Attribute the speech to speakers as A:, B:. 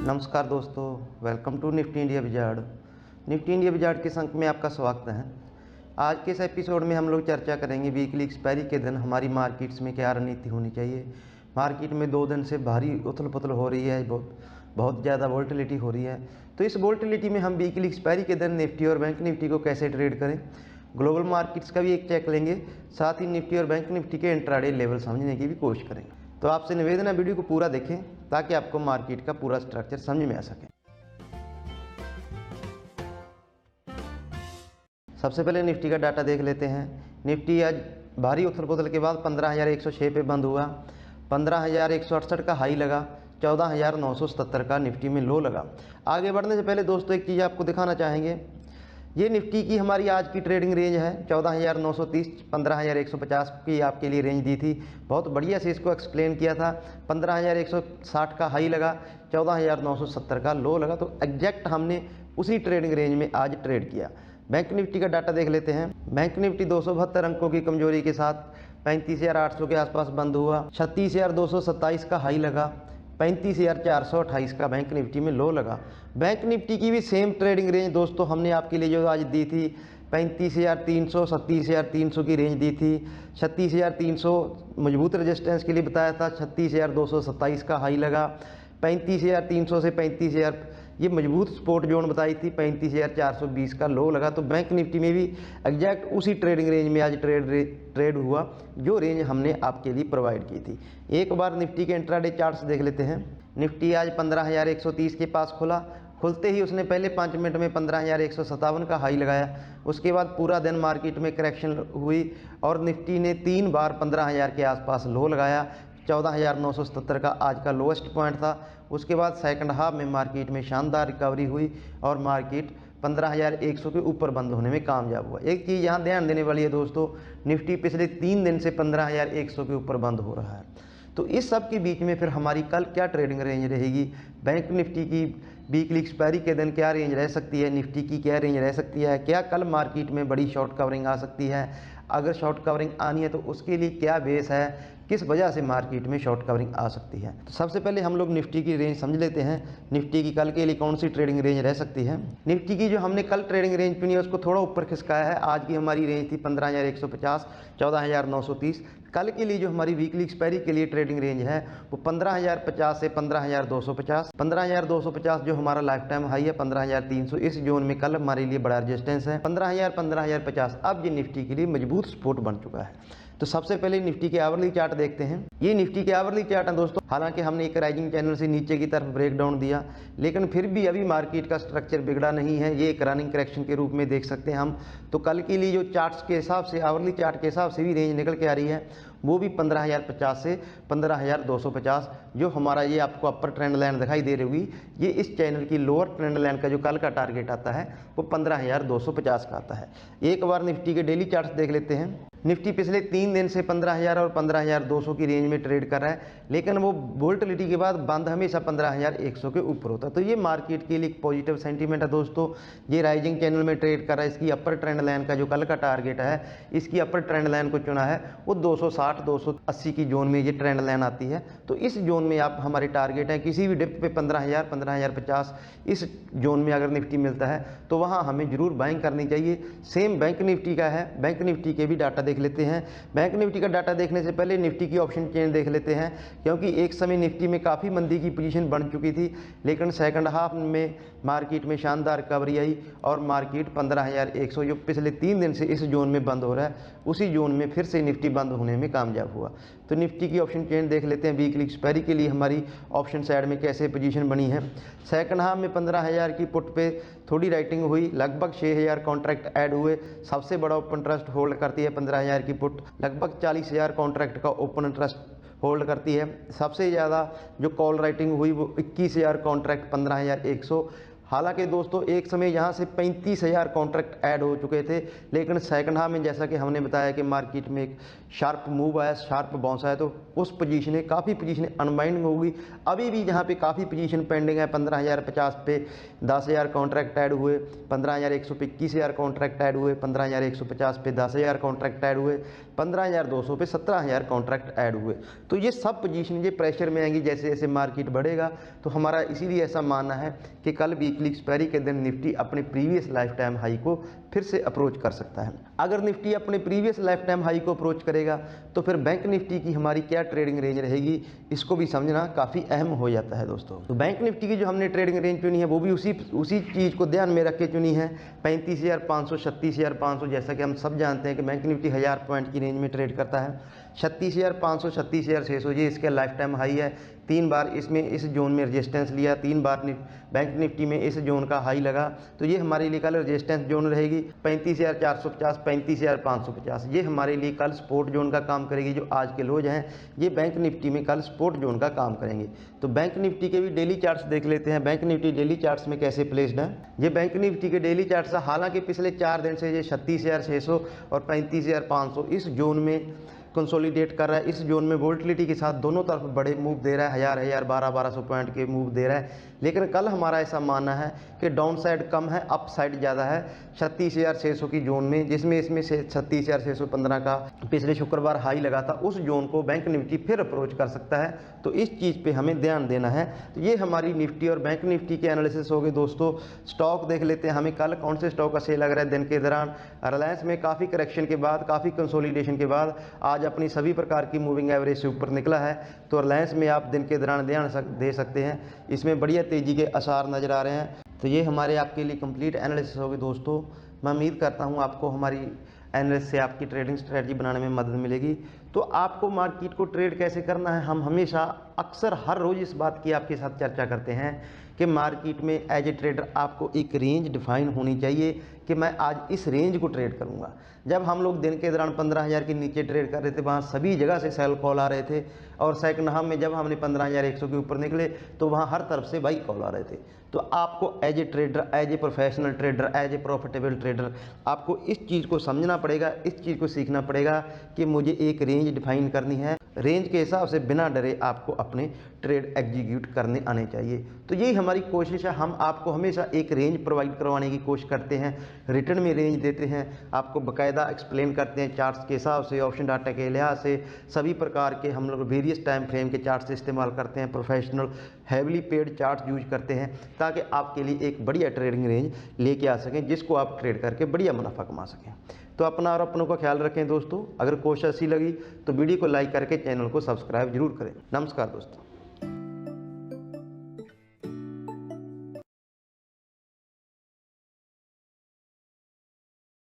A: नमस्कार दोस्तों, welcome to Nifty India wizard. Nifty India wizard के अंक में आपका स्वागत है। आज के इस एपिसोड में हम लोग चर्चा करेंगे वीकली एक्सपायरी के दिन हमारी मार्केट्स में क्या रणनीति होनी चाहिए। मार्केट में 2 दिन से भारी उथल पुथल हो रही है, बहुत ज़्यादा वोलेटिलिटी हो रही है। तो इस वोलेटिलिटी में हम वीकली एक्सपायरी के दिन निफ्टी और बैंक निफ्टी को कैसे ट्रेड करें, ग्लोबल मार्केट्स का भी एक चेक लेंगे, साथ ही निफ्टी और बैंक निफ्टी के इंट्राडे लेवल समझने की भी कोशिश करेंगे। तो आपसे निवेदन है वीडियो को पूरा देखें ताकि आपको मार्केट का पूरा स्ट्रक्चर समझ में आ सके। सबसे पहले निफ्टी का डाटा देख लेते हैं। निफ्टी आज भारी उथल पुथल के बाद 15,106 पे बंद हुआ। 15,168 का हाई लगा, 14,977 का निफ्टी में लो लगा। आगे बढ़ने से पहले दोस्तों एक चीज़ आपको दिखाना चाहेंगे, ये निफ्टी की हमारी आज की ट्रेडिंग रेंज है 14,930 15,150 की आपके लिए रेंज दी थी। बहुत बढ़िया से इसको एक्सप्लेन किया था। 15,160 का हाई लगा, 14,970 का लो लगा, तो एग्जैक्ट हमने उसी ट्रेडिंग रेंज में आज ट्रेड किया। बैंक निफ्टी का डाटा देख लेते हैं। बैंक निफ्टी 272 अंकों की कमजोरी के साथ 35,800 के आसपास बंद हुआ। 36,227 का हाई लगा, 35,428 का बैंक निफ्टी में लो लगा। बैंक निफ्टी की भी सेम ट्रेडिंग रेंज दोस्तों हमने आपके लिए जो आज दी थी 35,300 37,300 की रेंज दी थी। 36,300 मजबूत रेजिस्टेंस के लिए बताया था, 36,227 का हाई लगा, 35,300 से 35,000 ये मजबूत सपोर्ट जोन बताई थी, 35,420 का लो लगा। तो बैंक निफ्टी में भी एग्जैक्ट उसी ट्रेडिंग रेंज में आज ट्रेड हुआ जो रेंज हमने आपके लिए प्रोवाइड की थी। एक बार निफ्टी के इंट्राडे चार्ट्स देख लेते हैं। निफ्टी आज 15,130 के पास खुला। खुलते ही उसने पहले 5 मिनट में 15,157 का हाई लगाया। उसके बाद पूरा दिन मार्केट में करेक्शन हुई और निफ्टी ने 3 बार 15,000 के आसपास लो लगाया। 14,977 का आज का लोएस्ट पॉइंट था। उसके बाद सेकंड हाफ में मार्केट में शानदार रिकवरी हुई और मार्केट 15,100 के ऊपर बंद होने में कामयाब हुआ। एक चीज़ यहाँ ध्यान देने वाली है दोस्तों, निफ्टी पिछले 3 दिन से 15,100 के ऊपर बंद हो रहा है। तो इस सब के बीच में फिर हमारी कल क्या ट्रेडिंग रेंज रहेगी, बैंक निफ्टी की वीकली एक्सपायरी के दिन क्या रेंज रह सकती है, निफ्टी की क्या रेंज रह सकती है, क्या कल मार्केट में बड़ी शॉर्ट कवरिंग आ सकती है, अगर शॉर्ट कवरिंग आनी है तो उसके लिए क्या बेस है, किस वजह से मार्केट में शॉर्ट कवरिंग आ सकती है। तो सबसे पहले हम लोग निफ्टी की रेंज समझ लेते हैं। निफ्टी की कल के लिए कौन सी ट्रेडिंग रेंज रह सकती है। निफ्टी की जो हमने कल ट्रेडिंग रेंज चुनी है उसको थोड़ा ऊपर खिसकाया है। आज की हमारी रेंज थी 15,150 14,930। कल के लिए जो हमारी वीकली एक्सपायरी के लिए ट्रेडिंग रेंज है वो 15,050 से 15,250। 15,250 जो हमारा लाइफ टाइम हाई है 15,300, इस जोन में कल हमारे लिए बड़ा रेजिस्टेंस है। 15,000 15,050 अब ये निफ्टी के लिए मजबूत सपोर्ट बन चुका है। तो सबसे पहले निफ्टी के आवरली चार्ट देखते हैं। ये निफ्टी के आवरली चार्ट है दोस्तों। हालांकि हमने एक राइजिंग चैनल से नीचे की तरफ ब्रेकडाउन दिया, लेकिन फिर भी अभी मार्केट का स्ट्रक्चर बिगड़ा नहीं है। ये एक रनिंग करेक्शन के रूप में देख सकते हैं हम। तो कल के लिए जो चार्ट्स के हिसाब से, आवरली चार्ट के हिसाब से भी रेंज निकल के आ रही है, वो भी 15,050 से 15,250। जो हमारा ये आपको अपर ट्रेंड लाइन दिखाई दे रही होगी, ये इस चैनल की लोअर ट्रेंड लाइन का जो कल का टारगेट आता है वो 15,250 का आता है। एक बार निफ्टी के डेली चार्ट्स देख लेते हैं। निफ्टी पिछले 3 दिन से 15,000 और 15,200 की रेंज में ट्रेड कर रहा है, लेकिन वो वोलेटिलिटी के बाद बंद हमेशा 15,100 के ऊपर होता है। तो ये मार्केट के लिए एक पॉजिटिव सेंटीमेंट है दोस्तों। ये राइजिंग चैनल में ट्रेड कर रहा है। इसकी अपर ट्रेंड लाइन का जो कल का टारगेट है, इसकी अपर ट्रेंड लाइन को चुना है वो 260 280 की जोन में ये ट्रेंड लाइन आती है। तो इस जोन में आप हमारे टारगेट है किसी भी डिप पे 15,000 15,050 इस जोन में अगर निफ्टी मिलता है तो वहाँ हमें जरूर बाइंग करनी चाहिए। सेम बैंक निफ्टी का है। बैंक निफ्टी के भी डाटा देख लेते हैं। बैंक निफ्टी का डाटा देखने से पहले निफ्टी की ऑप्शन चेन देख लेते हैं, क्योंकि एक समय निफ्टी में काफ़ी मंदी की पोजीशन बन चुकी थी, लेकिन सेकंड हाफ में मार्केट में शानदार रिकवरी आई और मार्केट 15,100 जो पिछले 3 दिन से इस जोन में बंद हो रहा है, उसी जोन में फिर से निफ्टी बंद होने में कामयाब हुआ। तो निफ्टी की ऑप्शन चेन देख लेते हैं। वीकली एक्सपायरी के लिए हमारी ऑप्शन साइड में कैसे पोजीशन बनी है। सेकंड हाफ में 15,000 की पुट पे थोड़ी राइटिंग हुई, लगभग 6,000 कॉन्ट्रैक्ट ऐड हुए। सबसे बड़ा ओपन ट्रस्ट होल्ड करती है 15,000 की पुट, लगभग 40,000 कॉन्ट्रैक्ट का ओपन ट्रस्ट होल्ड करती है। सबसे ज़्यादा जो कॉल राइटिंग हुई वो 21,000 कॉन्ट्रैक्ट 15,100। हालांकि दोस्तों एक समय यहाँ से 35,000 कॉन्ट्रैक्ट ऐड हो चुके थे, लेकिन सेकंड हाफ में जैसा कि हमने बताया कि मार्केट में एक शार्प मूव आया, शार्प बाउंस आया, तो उस पोजीशनें काफ़ी पोजीशनें अनबाइंडिंग होगी। अभी भी यहाँ पे काफ़ी पोजीशन पेंडिंग है। 15,050 पे 10,000 कॉन्ट्रैक्ट ऐड हुए, 15,100 पे 21,000 कॉन्ट्रैक्ट ऐड हुए, 15,150 पे 10,000 कॉन्ट्रैक्ट ऐड हुए, 15,200 पे 17,000 कॉन्ट्रैक्ट ऐड हुए। तो ये सब पोजीशन ये प्रेशर में आएंगी जैसे जैसे मार्केट बढ़ेगा। तो हमारा इसीलिए ऐसा मानना है कि कल वीकली एक्सपायरी के दिन निफ्टी अपने प्रीवियस लाइफ टाइम हाई को फिर से अप्रोच कर सकता है। अगर निफ्टी अपने प्रीवियस लाइफ टाइम हाई को अप्रोच करेगा तो फिर बैंक निफ्टी की हमारी क्या ट्रेडिंग रेंज रहेगी, इसको भी समझना काफ़ी अहम हो जाता है दोस्तों। तो बैंक निफ्टी की जो हमने ट्रेडिंग रेंज चुनी है वो भी उसी चीज़ को ध्यान में रख के चुनी है, 35,500 36,500। जैसा कि हम सब जानते हैं कि बैंक निफ्टी 1000 पॉइंट की रेंज में ट्रेड करता है। 36,500 36,600 ये इसका लाइफ टाइम हाई है। 3 बार इसमें इस जोन में रेजिस्टेंस लिया, 3 बार बैंक निफ्टी में इस जोन का हाई लगा। तो ये हमारे लिए कल रेजिस्टेंस जोन रहेगी 35,450 35,550। ये हमारे लिए कल सपोर्ट जोन का काम करेगी। जो आज के लोज हैं ये बैंक निफ्टी में कल सपोर्ट जोन का काम करेंगे। तो बैंक निफ्टी के भी डेली चार्ट्स देख लेते हैं। बैंक निफ्टी डेली चार्ट्स में कैसे प्लेस्ड है। ये बैंक निफ्टी के डेली चार्ट्स है। हालांकि पिछले 4 दिन से ये 36,600 और 35,500 इस जोन में कंसोलिडेट कर रहा है। इस जोन में वोलेटिलिटी के साथ दोनों तरफ बड़े मूव दे रहा है, 1000 1200 पॉइंट के मूव दे रहा है। लेकिन कल हमारा ऐसा मानना है कि डाउन साइड कम है, अप साइड ज़्यादा है 36,600 की जोन में, जिसमें इसमें से 36,615 का पिछले शुक्रवार हाई लगा था। उस जोन को बैंक निफ्टी फिर अप्रोच कर सकता है। तो इस चीज़ पे हमें ध्यान देना है। तो ये हमारी निफ्टी और बैंक निफ्टी के एनालिसिस हो गए दोस्तों। स्टॉक देख लेते हैं हमें कल कौन से स्टॉक अच्छे लग रहा है दिन के दौरान। रिलायंस में काफ़ी करेक्शन के बाद, काफ़ी कंसोलिडेशन के बाद आज अपनी सभी प्रकार की मूविंग एवरेज से ऊपर निकला है। तो रिलायंस में आप दिन के दौरान ध्यान दे सकते हैं, इसमें बढ़िया तेज़ी के आसार नज़र आ रहे हैं। तो ये हमारे आपके लिए कंप्लीट एनालिसिस होगी दोस्तों। मैं उम्मीद करता हूँ आपको हमारी एनालिसिस से आपकी ट्रेडिंग स्ट्रेटजी बनाने में मदद मिलेगी। तो आपको मार्केट को ट्रेड कैसे करना है, हम हमेशा अक्सर हर रोज़ इस बात की आपके साथ चर्चा करते हैं कि मार्केट में एज ए ट्रेडर आपको एक रेंज डिफाइन होनी चाहिए कि मैं आज इस रेंज को ट्रेड करूंगा। जब हम लोग दिन के दौरान 15,000 के नीचे ट्रेड कर रहे थे वहाँ सभी जगह से सेल कॉल आ रहे थे, और सेकंड हाफ में जब हमने 15,100 के ऊपर निकले तो वहाँ हर तरफ से बाई कॉल आ रहे थे। तो आपको as a trader, as a professional trader, as a profitable trader आपको इस चीज़ को समझना पड़ेगा, इस चीज़ को सीखना पड़ेगा कि मुझे एक रेंज डिफाइन करनी है। रेंज के हिसाब से बिना डरे आपको अपने ट्रेड एग्जीक्यूट करने आने चाहिए। तो यही हमारी कोशिश है। हम आपको हमेशा एक रेंज प्रोवाइड करवाने की कोशिश करते हैं, रिटर्न में रेंज देते हैं, आपको बाकायदा एक्सप्लेन करते हैं चार्ट्स के हिसाब से, ऑप्शन डाटा के लिहाज से, सभी प्रकार के हम लोग वेरियस टाइम फ्रेम के चार्ट्स इस्तेमाल करते हैं, professional heavily paid charts use करते हैं ताकि आपके लिए एक बढ़िया ट्रेडिंग रेंज लेके आ सकें जिसको आप ट्रेड करके बढ़िया मुनाफा कमा सकें। तो अपना और अपनों का ख्याल रखें दोस्तों। अगर कोशिश अच्छी लगी तो वीडियो को लाइक करके चैनल को सब्सक्राइब जरूर करें। नमस्कार दोस्तों।